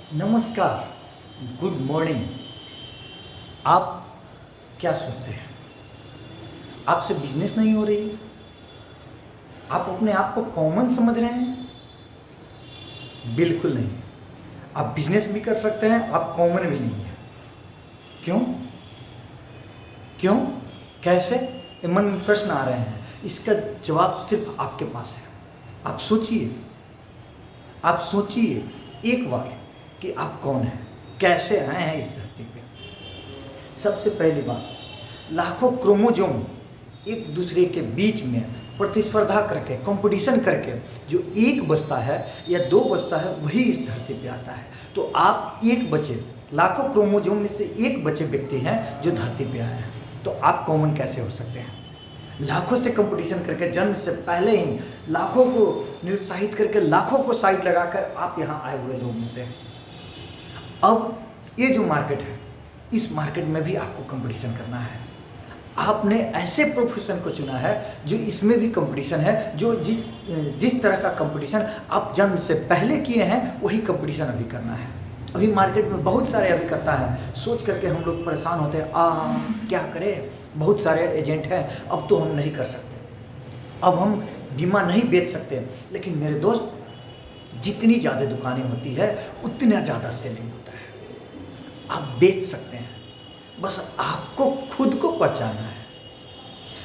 नमस्कार, good morning. आप क्या सोचते हैं? आपसे बिजनेस नहीं हो रही? आप अपने आप को कॉमन समझ रहे हैं? बिल्कुल नहीं। आप बिजनेस भी कर सकते हैं, आप कॉमन भी नहीं हैं। क्यों? क्यों? कैसे? ये मन में प्रश्न आ रहे हैं। इसका जवाब सिर्फ आपके पास है। आप सोचिए, आप सोचिए एक बार कि आप कौन हैं, कैसे आए हैं इस धरती पे। सबसे पहली बात, लाखों क्रोमोजोम एक दूसरे के बीच में प्रतिस्पर्धा करके, कंपटीशन करके जो एक बचता है या दो बचता है, वही इस धरती पे आता है। तो आप एक बचे, लाखों क्रोमोजोम में से एक बचे व्यक्ति हैं जो धरती पे आए हैं। तो आप कॉमन कैसे हो सकते हैं? लाखों से कंपटीशन करके, जन्म से पहले ही लाखों को निरुत्साहित करके, लाखों को साइड लगाकर आप यहाँ आए हुए लोग में से। अब ये जो मार्केट है, इस मार्केट में भी आपको कंपटीशन करना है। आपने ऐसे प्रोफेशन को चुना है जो इसमें भी कंपटीशन है, जो जिस तरह का कंपटीशन आप जन्म से पहले किए हैं, वही कंपटीशन अभी करना है। अभी मार्केट में बहुत सारे अभी करता है, सोच करके हम लोग परेशान होते हैं, क्या करें, बहुत सारे एजेंट हैं, अब तो हम नहीं कर सकते, अब हम बीमा नहीं बेच सकते। लेकिन मेरे दोस्त, जितनी ज़्यादा दुकानें होती है उतना ज़्यादा सेलिंग होता है। आप बेच सकते हैं, बस आपको खुद को पहचानना है।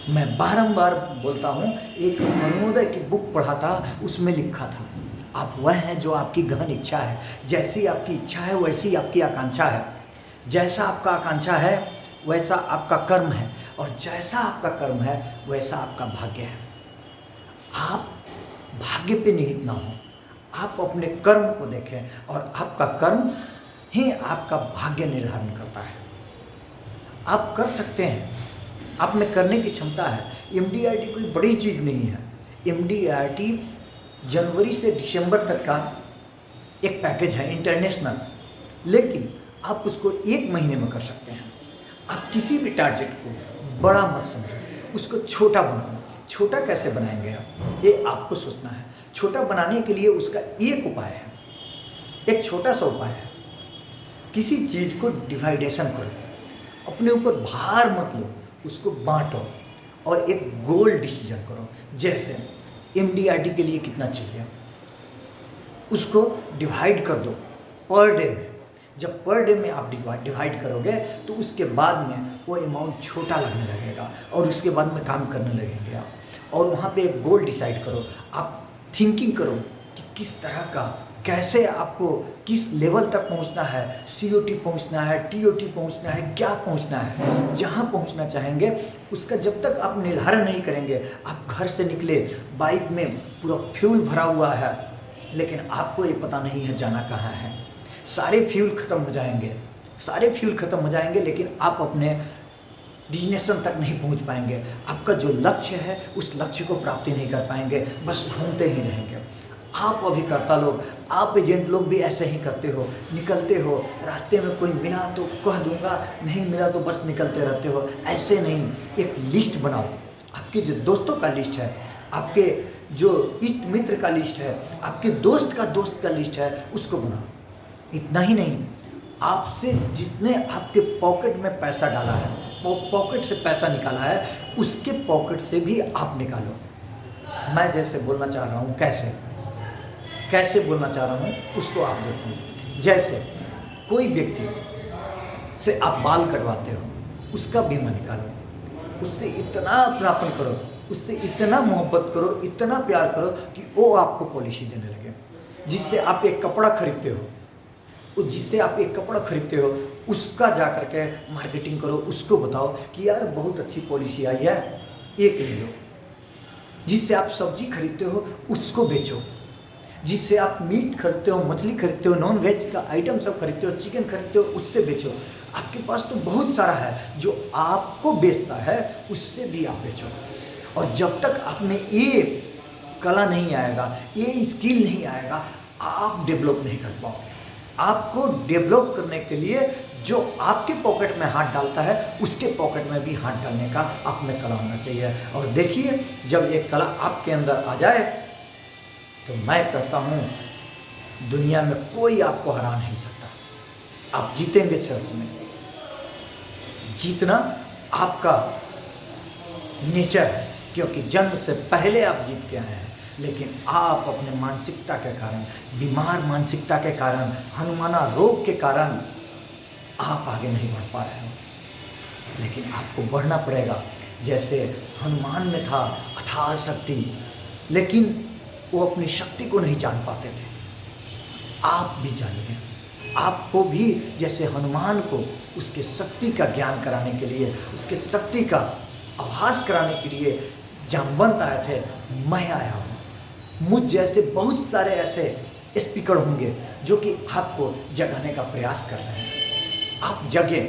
मैं बारंबार बोलता हूँ, एक अरुणोदय की बुक पढ़ा था, उसमें लिखा था, आप वह हैं जो आपकी गहन इच्छा है। जैसी आपकी इच्छा है वैसी आपकी आकांक्षा है। जैसा आपका आकांक्षा है वैसा आपका कर्म है, और जैसा आपका कर्म है वैसा आपका भाग्य है। आप भाग्य पे निहित ना हो, आप अपने कर्म को देखें, और आपका कर्म ही आपका भाग्य निर्धारण करता है। आप कर सकते हैं, आप में करने की क्षमता है। एमडीआरटी कोई बड़ी चीज़ नहीं है। एमडीआरटी जनवरी से दिसंबर तक का एक पैकेज है, इंटरनेशनल, लेकिन आप उसको 1 महीने में कर सकते हैं। आप किसी भी टारगेट को बड़ा मत समझो, उसको छोटा बनाओ। छोटा कैसे बनाएंगे आप, ये आपको सोचना है। छोटा बनाने के लिए उसका एक उपाय है, एक छोटा सा उपाय है। किसी चीज़ को डिवाइडेशन करो, अपने ऊपर भार मत लो, उसको बांटो और एक गोल डिसीजन करो। जैसे एमडीआरटी के लिए कितना चाहिए, उसको डिवाइड कर दो पर डे में। जब पर डे में आप डिवाइड करोगे तो उसके बाद में वो अमाउंट छोटा लगने लगेगा, और उसके बाद में काम करने लगेंगे आप। और वहाँ पे एक गोल डिसाइड करो, आप थिंकिंग करो कि किस तरह का, कैसे आपको किस लेवल तक पहुंचना है। सीओटी पहुंचना है, टीओटी पहुंचना है, क्या पहुंचना है। जहां पहुंचना चाहेंगे उसका जब तक आप निर्धारण नहीं करेंगे, आप घर से निकले, बाइक में पूरा फ्यूल भरा हुआ है, लेकिन आपको ये पता नहीं है जाना कहाँ है। सारे फ्यूल खत्म हो जाएंगे, सारे फ्यूल खत्म हो जाएंगे, लेकिन आप अपने डेस्टिनेशन तक नहीं पहुंच पाएंगे। आपका जो लक्ष्य है उस लक्ष्य को प्राप्ति नहीं कर पाएंगे, बस घूमते ही रहेंगे। आप अभिकर्ता लोग, आप एजेंट लोग भी ऐसे ही करते हो, निकलते हो, रास्ते में कोई मिला तो कह दूंगा, नहीं मिला तो बस निकलते रहते हो। ऐसे नहीं, एक लिस्ट बनाओ। आपके जो दोस्तों का लिस्ट है, आपके जो इष्ट मित्र का लिस्ट है, आपके दोस्त का लिस्ट है, उसको बनाओ। इतना ही नहीं, आपसे जिसने आपके पॉकेट में पैसा डाला है, पॉकेट से पैसा निकाला है, उसके पॉकेट से भी आप निकालो। मैं जैसे बोलना चाह रहा हूँ, कैसे बोलना चाह रहा हूँ उसको आप देखो। जैसे कोई व्यक्ति से आप बाल कटवाते हो, उसका बीमा निकालो, उससे इतना अपनापन करो, उससे इतना मोहब्बत करो, इतना प्यार करो कि वो आपको पॉलिसी देने लगे। जिससे आप एक कपड़ा खरीदते हो, उसका जा करके मार्केटिंग करो, उसको बताओ कि यार बहुत अच्छी पॉलिसी आई है, एक ले लो। जिससे आप सब्जी खरीदते हो उसको बेचो। जिससे आप मीट खरीदते हो, मछली खरीदते हो, नॉन वेज का आइटम सब खरीदते हो, चिकन खरीदते हो, उससे बेचो। आपके पास तो बहुत सारा है, जो आपको बेचता है उससे भी आप बेचो। और जब तक आप में ये कला नहीं आएगा, ये स्किल नहीं आएगा, आप डेवलप नहीं कर पाओगे। आपको डेवलप करने के लिए जो आपके पॉकेट में हाथ डालता है, उसके पॉकेट में भी हाथ डालने का आप में कला होना चाहिए। और देखिए, जब ये कला आपके अंदर आ जाए तो मैं कहता हूँ दुनिया में कोई आपको हरा नहीं सकता। आप जीतेंगे चेस में। जीतना आपका नेचर है, क्योंकि जन्म से पहले आप जीत के आए हैं। लेकिन आप अपने मानसिकता के कारण, बीमार मानसिकता के कारण, हनुमाना रोग के कारण आप आगे नहीं बढ़ पा रहे हो। लेकिन आपको बढ़ना पड़ेगा। जैसे हनुमान में था अथाह शक्ति, लेकिन वो अपनी शक्ति को नहीं जान पाते थे। आप भी जानिए, आपको भी जैसे हनुमान को उसके शक्ति का ज्ञान कराने के लिए, उसके शक्ति का आभास कराने के लिए जामवंत आए थे, मैं आया हूँ। मुझ जैसे बहुत सारे ऐसे स्पीकर होंगे जो कि आपको जगाने का प्रयास कर रहे हैं। आप जगें।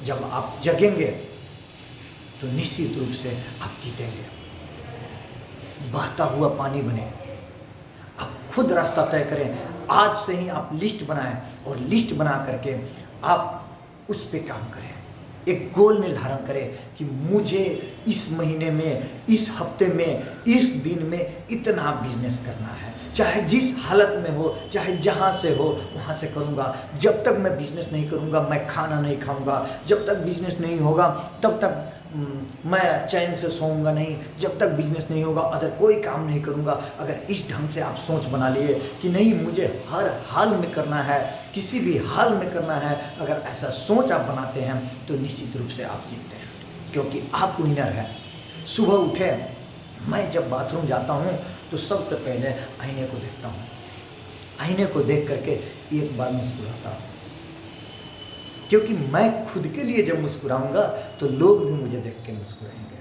जब आप जगेंगे तो निश्चित रूप से आप जीतेंगे। बहता हुआ पानी बने। आप खुद रास्ता तय करें। आज से ही आप लिस्ट बनाएं और लिस्ट बना करके आप उस पे काम करें। एक गोल निर्धारण करें कि मुझे इस महीने में, इस हफ्ते में, इस दिन में इतना बिजनेस करना है। चाहे जिस हालत में हो, चाहे जहाँ से हो वहाँ से करूँगा। जब तक मैं बिजनेस नहीं करूँगा मैं खाना नहीं खाऊँगा। जब तक बिजनेस नहीं होगा तब तक मैं चैन से सोऊंगा नहीं। जब तक बिजनेस नहीं होगा अगर कोई काम नहीं करूँगा। अगर इस ढंग से आप सोच बना लिए कि नहीं मुझे हर हाल में करना है, किसी भी हाल में करना है, अगर ऐसा सोच आप बनाते हैं तो निश्चित रूप से आप जीतते हैं, क्योंकि आप विनर हैं। सुबह उठे, मैं जब बाथरूम जाता हूँ तो सबसे पहले आईने को देखता हूँ। आईने को देख करके एक बार मुस्कुराता हूँ, क्योंकि मैं खुद के लिए जब मुस्कुराऊंगा तो लोग भी मुझे देख के मुस्कुराएंगे।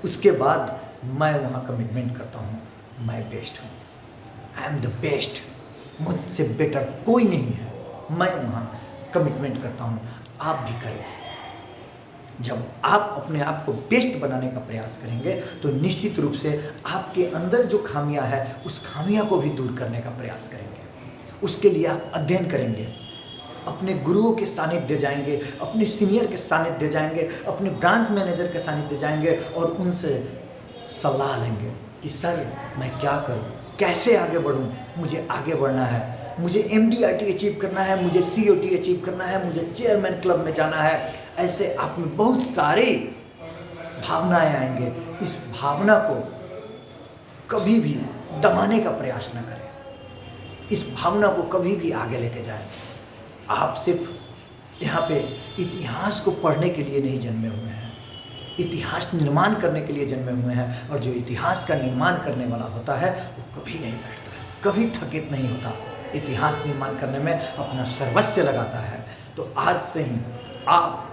उसके बाद मैं वहाँ कमिटमेंट करता हूँ, मैं बेस्ट हूँ, आई एम द बेस्ट, मुझसे बेटर कोई नहीं है। मैं वहाँ कमिटमेंट करता हूँ। आप भी करें। जब आप अपने आप को बेस्ट बनाने का प्रयास करेंगे तो निश्चित रूप से आपके अंदर जो खामियां है उस खामियां को भी दूर करने का प्रयास करेंगे। उसके लिए आप अध्ययन करेंगे, अपने गुरुओं के सानिध्य जाएंगे, अपने सीनियर के सानिध्य जाएंगे, अपने ब्रांच मैनेजर के सानिध्य जाएंगे और उनसे सलाह लेंगे कि सर मैं क्या करूं, कैसे आगे बढ़ूं, मुझे आगे बढ़ना है, मुझे MDRT अचीव करना है, मुझे COT अचीव करना है, मुझे चेयरमैन क्लब में जाना है। ऐसे आप में बहुत सारी भावनाएं आएंगे। इस भावना को कभी भी दबाने का प्रयास न करें। इस भावना को कभी भी आगे लेके जाएं। आप सिर्फ यहाँ पे इतिहास को पढ़ने के लिए नहीं जन्मे हुए हैं, इतिहास निर्माण करने के लिए जन्मे हुए हैं। और जो इतिहास का निर्माण करने वाला होता है वो कभी नहीं बैठता है, कभी थकित नहीं होता। इतिहास निर्माण करने में अपना सर्वस्व लगाता है। तो आज से ही आप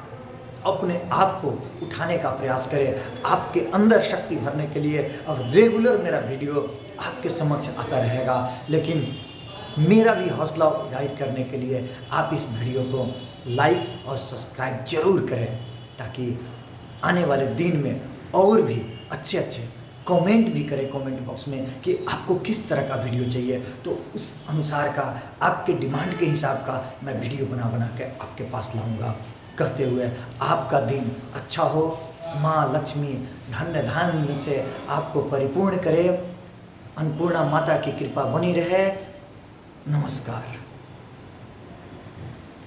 अपने आप को उठाने का प्रयास करें। आपके अंदर शक्ति भरने के लिए अब रेगुलर मेरा वीडियो आपके समक्ष आता रहेगा, लेकिन मेरा भी हौसला जाहिर करने के लिए आप इस वीडियो को लाइक और सब्सक्राइब जरूर करें, ताकि आने वाले दिन में और भी अच्छे अच्छे कमेंट भी करें कमेंट बॉक्स में कि आपको किस तरह का वीडियो चाहिए। तो उस अनुसार का, आपके डिमांड के हिसाब का मैं वीडियो बना बना के आपके पास लाऊंगा। कहते हुए आपका दिन अच्छा हो। माँ लक्ष्मी धन्य धान्य से आपको परिपूर्ण करे। अन्नपूर्णा माता की कृपा बनी रहे। नमस्कार।